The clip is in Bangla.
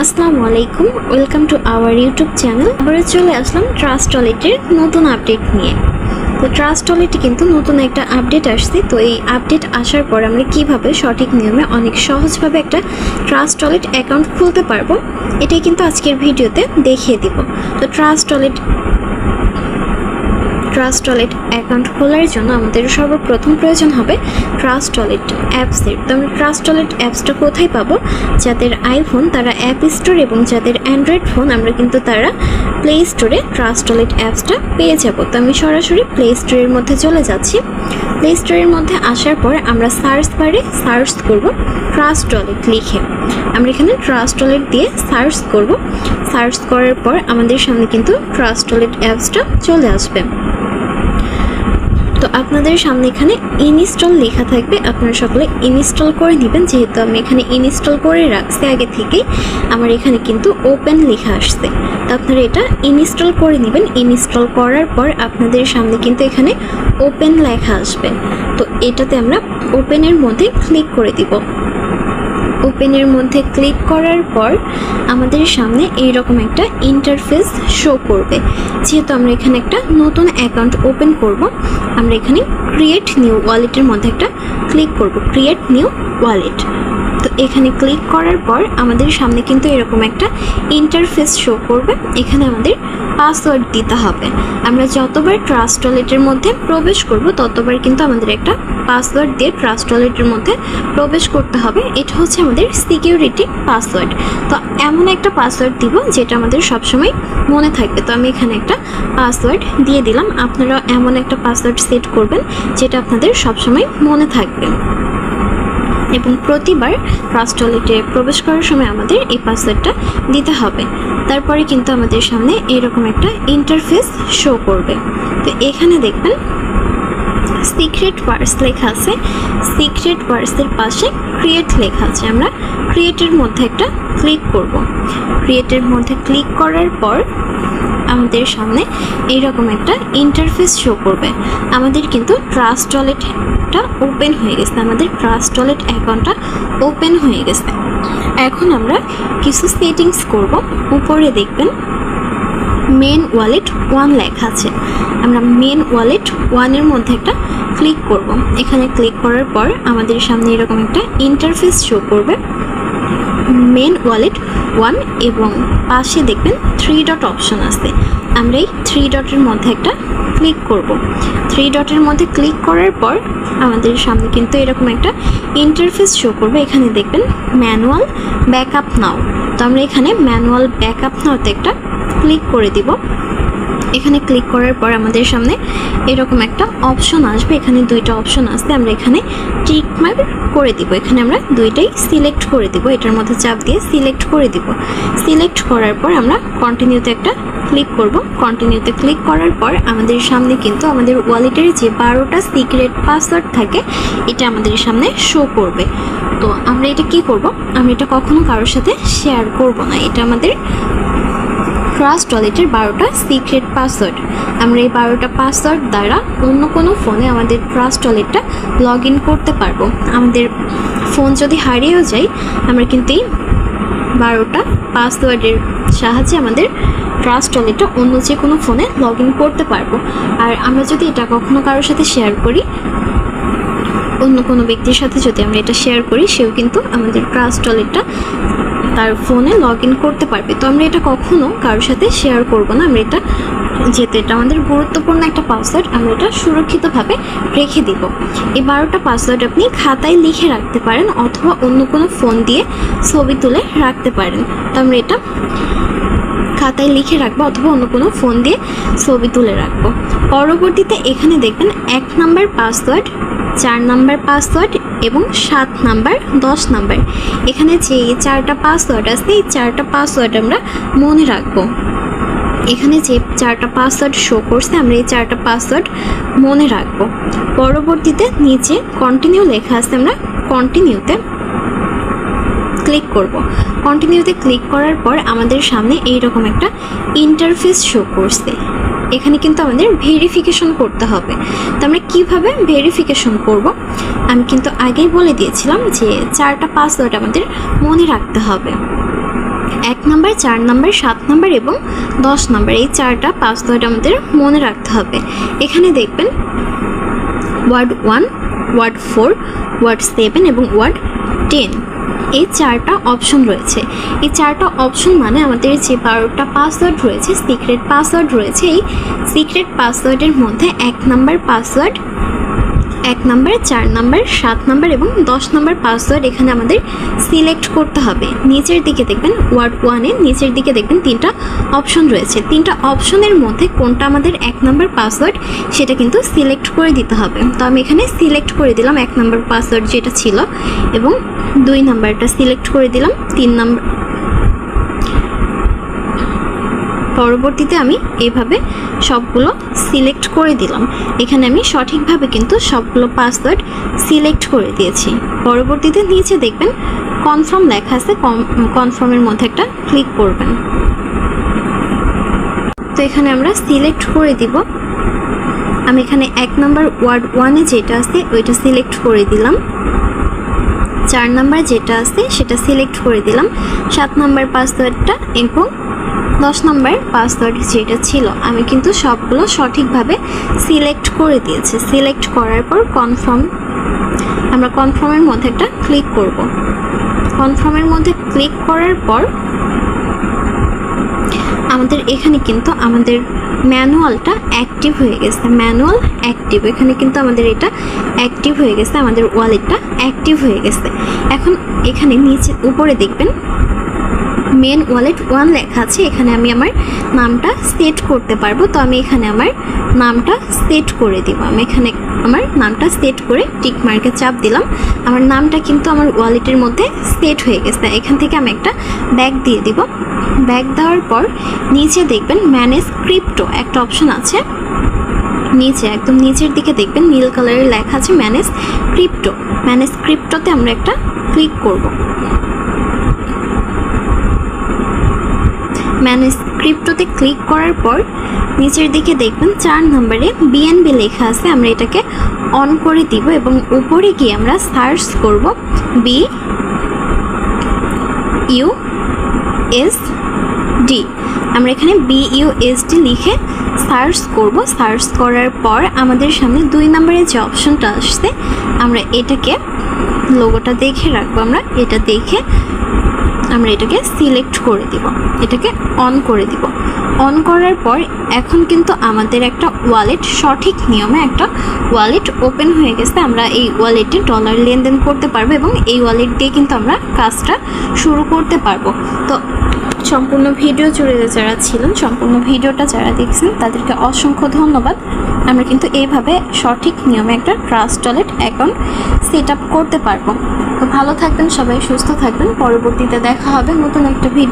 আসসালামু আলাইকুম, welcome to our YouTube channel. আমরা চলে আসলাম ট্রাস্ট ওয়ালেটের নতুন আপডেট নিয়ে। তো ট্রাস্ট ওয়ালেটে কিন্তু নতুন একটা আপডেট আসছে। তো এই আপডেট আসার পর আমরা কিভাবে সঠিক নিয়মে অনেক সহজভাবে একটা ট্রাস্ট ওয়ালেট অ্যাকাউন্ট খুলতে পারবো, এটাই কিন্তু আজকের ভিডিওতে দেখিয়ে দিব। তো ট্রাস্ট ওয়ালেট অ্যাকাউন্ট খোলার জন্য আমাদের সর্বপ্রথম প্রয়োজন হবে ট্রাস্ট ওয়ালেট অ্যাপসের। তো আমরা ট্রাস্ট ওয়ালেট অ্যাপসটা কোথায় পাবো? যাদের আইফোন তারা অ্যাপ স্টোর, এবং যাদের অ্যান্ড্রয়েড ফোন আমরা কিন্তু তারা প্লে স্টোরে ট্রাস্ট ওয়ালেট অ্যাপসটা পেয়ে যাব। তো আমি সরাসরি প্লে স্টোরের মধ্যে চলে যাচ্ছি। প্লে স্টোরের মধ্যে আসার পর আমরা সার্চ বারে সার্চ করব ট্রাস্ট ওয়ালেট লিখে। আমরা এখানে ট্রাস্ট ওয়ালেট দিয়ে সার্চ করব। সার্চ করার পর আমাদের সামনে কিন্তু ট্রাস্ট ওয়ালেট অ্যাপসটা চলে আসবে। তো আপনাদের সামনে এখানে ইনস্টল লেখা থাকবে, আপনারা সকলে ইনস্টল করে নেবেন। যেহেতু আমি এখানে ইনস্টল করে রাখছি আগে থেকেই, আমার এখানে কিন্তু ওপেন লেখা আসছে। তো আপনারা এটা ইনস্টল করে নেবেন। ইনস্টল করার পর আপনাদের সামনে কিন্তু এখানে ওপেন লেখা আসবে। তো এটাতে আমরা ওপেনের মধ্যে ক্লিক করে দিব। ওপেনের মধ্যে ক্লিক করার পর আমাদের সামনে এইরকম একটা ইন্টারফেস শো করবে। যেহেতু আমরা এখানে একটা নতুন অ্যাকাউন্ট ওপেন করব, আমরা এখানে ক্রিয়েট নিউ ওয়ালেটের মধ্যে একটা ক্লিক করব, ক্রিয়েট নিউ ওয়ালেট। তো এখানে ক্লিক করার পর আমাদের সামনে কিন্তু এরকম একটা ইন্টারফেস শো করবে। এখানে আমাদের পাসওয়ার্ড দিতে হবে। আমরা যতবার ট্রাস্ট ওয়ালেটের মধ্যে প্রবেশ করব ততবার কিন্তু আমাদের একটা পাসওয়ার্ড দিয়ে ট্রাস্ট ওয়ালেটের মধ্যে প্রবেশ করতে হবে। এটা হচ্ছে আমাদের সিকিউরিটি পাসওয়ার্ড। তো এমন একটা পাসওয়ার্ড দিব যেটা আমাদের সবসময় মনে থাকবে। তো আমি এখানে একটা পাসওয়ার্ড দিয়ে দিলাম। আপনারা এমন একটা পাসওয়ার্ড সেট করবেন যেটা আপনাদের সবসময় মনে থাকবে, এবং প্রতিবার ট্রাস্ট ওয়ালেটে প্রবেশ করার সময় আমাদের এই পাসওয়ার্ডটা দিতে হবে। তারপরে কিন্তু আমাদের সামনে এরকম একটা ইন্টারফেস শো করবে। তো এখানে দেখবেন সিক্রেট ওয়ার্ডস লেখা আছে। সিক্রেট ওয়ার্ডসের পাশে ক্রিয়েট লেখা আছে। আমরা ক্রিয়েটের মধ্যে একটা ক্লিক করব। ক্রিয়েটের মধ্যে ক্লিক করার পর আমাদের সামনে এইরকম একটা ইন্টারফেস শো করবে। আমাদের কিন্তু ট্রাস্ট ওয়ালেটটা ওপেন হয়ে গেছে, আমাদের ট্রাস্ট ওয়ালেট অ্যাকাউন্টটা ওপেন হয়ে গেছে। এখন আমরা কিছু সেটিংস করব। উপরে দেখবেন মেন ওয়ালেট 1 লেখা আছে। আমরা মেন ওয়ালেট 1-এর মধ্যে একটা ক্লিক করব। এখানে ক্লিক করার পর আমাদের সামনে এরকম একটা ইন্টারফেস শো করবে, মেন ওয়ালেট 1, এবং পাশে দেখবেন 3 ডট অপশন আছে। আমরা এই 3 ডটের মধ্যে একটা ক্লিক করব। 3 ডটের মধ্যে ক্লিক করার পর আমাদের সামনে কিন্তু এরকম একটা ইন্টারফেস শো করবে। এখানে দেখবেন ম্যানুয়াল ব্যাকআপ নাও। তো আমরা এখানে ম্যানুয়াল ব্যাকআপ নাওতে একটা ক্লিক করে দিব। এখানে ক্লিক করার পর আমাদের সামনে এরকম একটা অপশন আসবে। এখানে 2টা অপশন আসবে, আমরা এখানে টিক মার্ক করে দিব। এখানে আমরা 2টাই সিলেক্ট করে দিব। এটার মধ্যে চাপ দিয়ে সিলেক্ট করে দিব। সিলেক্ট করার পর আমরা কন্টিনিউতে একটা ক্লিক করব। কন্টিনিউতে ক্লিক করার পর আমাদের সামনে কিন্তু আমাদের ওয়ালেটের যে 12টা সিক্রেট পাসওয়ার্ড থাকে এটা আমাদের সামনে শো করবে। তো আমরা এটা কি করব? আমরা এটা কখনো কারোর সাথে শেয়ার করব না। এটা আমাদের ট্রাস্ট ওয়ালেটের 12টা সিক্রেট পাসওয়ার্ড। আমরা এই 12টা পাসওয়ার্ড দ্বারা অন্য কোনো ফোনে আমাদের ট্রাস্ট ওয়ালেটটা লগ ইন করতে পারবো। আমাদের ফোন যদি হারিয়েও যায়, আমরা কিন্তু এই 12টা পাসওয়ার্ডের সাহায্যে আমাদের ট্রাস্ট ওয়ালেটটা অন্য যে কোনো ফোনে লগ ইন করতে পারবো। আর আমরা যদি এটা কখনো কারোর সাথে শেয়ার করি, অন্য কোনো ব্যক্তির সাথে যদি আমরা এটা শেয়ার করি, সেও কিন্তু আমাদের ট্রাস্ট ওয়ালেটটা তার ফোনে লগ ইন করতে পারবে। তো আমরা এটা কখনো কারোর সাথে শেয়ার করব না। আমরা এটা, যেহেতু এটা আমাদের গুরুত্বপূর্ণ একটা পাসওয়ার্ড, আমরা এটা সুরক্ষিতভাবে রেখে দিব। এই 12টা পাসওয়ার্ড আপনি খাতায় লিখে রাখতে পারেন, অথবা অন্য কোনো ফোন দিয়ে ছবি তুলে রাখতে পারেন। তো আমরা এটা খাতায় লিখে রাখবো, অথবা অন্য কোনো ফোন দিয়ে ছবি তুলে রাখবো। পরবর্তীতে এখানে দেখবেন 1 নাম্বার পাসওয়ার্ড, 4 নাম্বার পাসওয়ার্ড এবং 7 নাম্বার, 10 নাম্বার। এখানে যে 4টা পাসওয়ার্ড আছে, এই 4টা পাসওয়ার্ড আমরা মনে রাখবো। এখানে যে 4টা পাসওয়ার্ড শো করছে, আমরা এই 4টা পাসওয়ার্ড মনে রাখবো। পরবর্তীতে নিচে কন্টিনিউ লেখা আছে, আমরা কন্টিনিউতে ক্লিক করব। কন্টিনিউতে ক্লিক করার পর আমাদের সামনে এইরকম একটা ইন্টারফেস শো করছে। এখানে কিন্তু আমাদের ভেরিফিকেশন করতে হবে। তো আমরা কিভাবে ভেরিফিকেশন করব? আমি কিন্তু আগেই বলে দিয়েছিলাম যে 4টা পাসওয়ার্ড আমাদের মনে রাখতে হবে। 1 নাম্বার, 4 নাম্বার, 7 নাম্বার এবং 10 নাম্বার, এই 4টা পাসওয়ার্ড আমাদের মনে রাখতে হবে। এখানে দেখবেন ওয়ার্ড 1, ওয়ার্ড 4, ওয়ার্ড 7 এবং ওয়ার্ড 10, এই 4টা অপশন রয়েছে। এই 4টা অপশন মানে আমাদের যে 12টা পাসওয়ার্ড রয়েছে, সিক্রেট পাসওয়ার্ড রয়েছে, এই সিক্রেট পাসওয়ার্ডের মধ্যে 1 number password, 1 number, 4 number, 7 number এবং 10 নাম্বার পাসওয়ার্ড এখানে আমাদের সিলেক্ট করতে হবে। নিচের দিকে দেখবেন ওয়ার্ড 1-এ নিচের দিকে দেখবেন 3টা অপশন রয়েছে। 3টা অপশনের মধ্যে কোনটা আমাদের 1 নাম্বার পাসওয়ার্ড সেটা কিন্তু সিলেক্ট করে দিতে হবে। তো আমি এখানে সিলেক্ট করে দিলাম 1 নাম্বার পাসওয়ার্ড যেটা ছিল এবং 2 নাম্বারটা সিলেক্ট করে দিলাম, 3 নাম্বার। পরবর্তীতে আমি এইভাবে সবগুলো সিলেক্ট করে দিলাম। এখানে আমি সঠিকভাবে কিন্তু সবগুলো পাসওয়ার্ড সিলেক্ট করে দিয়েছি। পরবর্তীতে নিচে দেখবেন কনফার্ম লেখা আছে, কনফার্মের মধ্যে একটা ক্লিক করবেন। তো এখানে আমরা সিলেক্ট করে দিব। আমি এখানে 1 নাম্বার ওয়ার্ড 1-এ যেটা আছে ওইটা সিলেক্ট করে দিলাম, 4 নাম্বার যেটা আছে সেটা সিলেক্ট করে দিলাম, 7 নাম্বার পাসওয়ার্ডটা এবং 10 নাম্বার পাসওয়ার্ড যেটা ছিল আমি কিন্তু সবগুলো সঠিকভাবে সিলেক্ট করে দিয়েছি। সিলেক্ট করার পর কনফার্ম, আমরা কনফার্মের মধ্যে একটা ক্লিক করব। কনফার্মের মধ্যে ক্লিক করার পর আমাদের এখানে কিন্তু আমাদের ম্যানুয়ালটা অ্যাক্টিভ হয়ে গেছে। ম্যানুয়াল অ্যাক্টিভ, এখানে কিন্তু আমাদের এটা অ্যাক্টিভ হয়ে গেছে, আমাদের ওয়ালেটটা অ্যাক্টিভ হয়ে গেছে। এখন এখানে নিচে উপরে দেখবেন মেন ওয়ালেট 1 লেখা আছে, এখানে আমি আমার নামটা সেট করতে পারবো। তো আমি এখানে আমার নামটা সেট করে দিব। আমি এখানে আমার নামটা সেট করে টিক মার্কে চাপ দিলাম। আমার নামটা কিন্তু আমার ওয়ালেটের মধ্যে সেট হয়ে গেছে। এখান থেকে আমি একটা ব্যাক দিয়ে দিব। ব্যাক দেওয়ার পর নিচে দেখবেন ম্যানেজ ক্রিপ্টো একটা অপশন আছে, নিচে একদম নিচের দিকে দেখবেন নীল কালারের লেখা আছে ম্যানেজ ক্রিপ্টো। ম্যানেজ ক্রিপ্টোতে আমরা একটা ক্লিক করব। ম্যানেজ ক্রিপ্টোতে ক্লিক করার পর নিচের দিকে দেখবেন 4 নম্বরে বিএনবি লেখা আছে, আমরা এটাকে অন করে দিব এবং উপরে গিয়ে আমরা সার্চ করব BUSD। আমরা এখানে BUSD লিখে সার্চ করব। সার্চ করার পর আমাদের সামনে 2 নম্বরের যে অপশনটা আসছে আমরা এটাকে লোগোটা দেখে রাখবো। আমরা এটা দেখে আমরা এটাকে সিলেক্ট করে দিব, এটাকে অন করে দিব। অন করার পর এখন কিন্তু আমাদের একটা ওয়ালেট সঠিক নিয়মে একটা ওয়ালেট ওপেন হয়ে গেছে। আমরা এই ওয়ালেটে ডলার লেনদেন করতে পারবো এবং এই ওয়ালেট দিয়ে কিন্তু আমরা কাজটা শুরু করতে পারবো। তো সম্পূর্ণ ভিডিও জুড়ে যারা ছিলেন, সম্পূর্ণ ভিডিওটা যারা দেখছেন তাদেরকে অসংখ্য ধন্যবাদ। আমরা কিন্তু এইভাবে সঠিক নিয়মে একটা trust wallet account set up করতে পারবো। তো ভালো থাকবেন সবাই, সুস্থ থাকবেন। পরবর্তীতে দেখা হবে নতুন একটা ভিডিও।